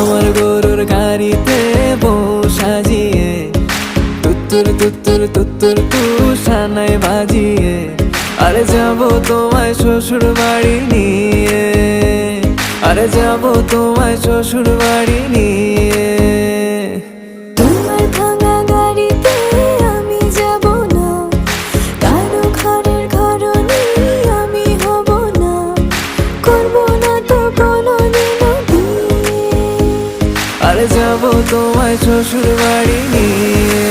আমার গরুর গাড়িতে বউ সাজিয়ে তুত্তুর তুত্তুর তুত্তুর তুষানায় বাজিয়ে আরে যাবো তোমায় শ্বশুর বাড়ি নিয়ে, আরে যাবো তোমায় শ্বশুর বাড়ি নিয়ে। তোমার ভাঙা গাড়িতে আমি যাব না, কারো ঘরের ঘরনি আমি হব না, করব না তো কোনোদিনও বিয়ে। আরে যাবো তোমায় শ্বশুর বাড়ি নিয়ে।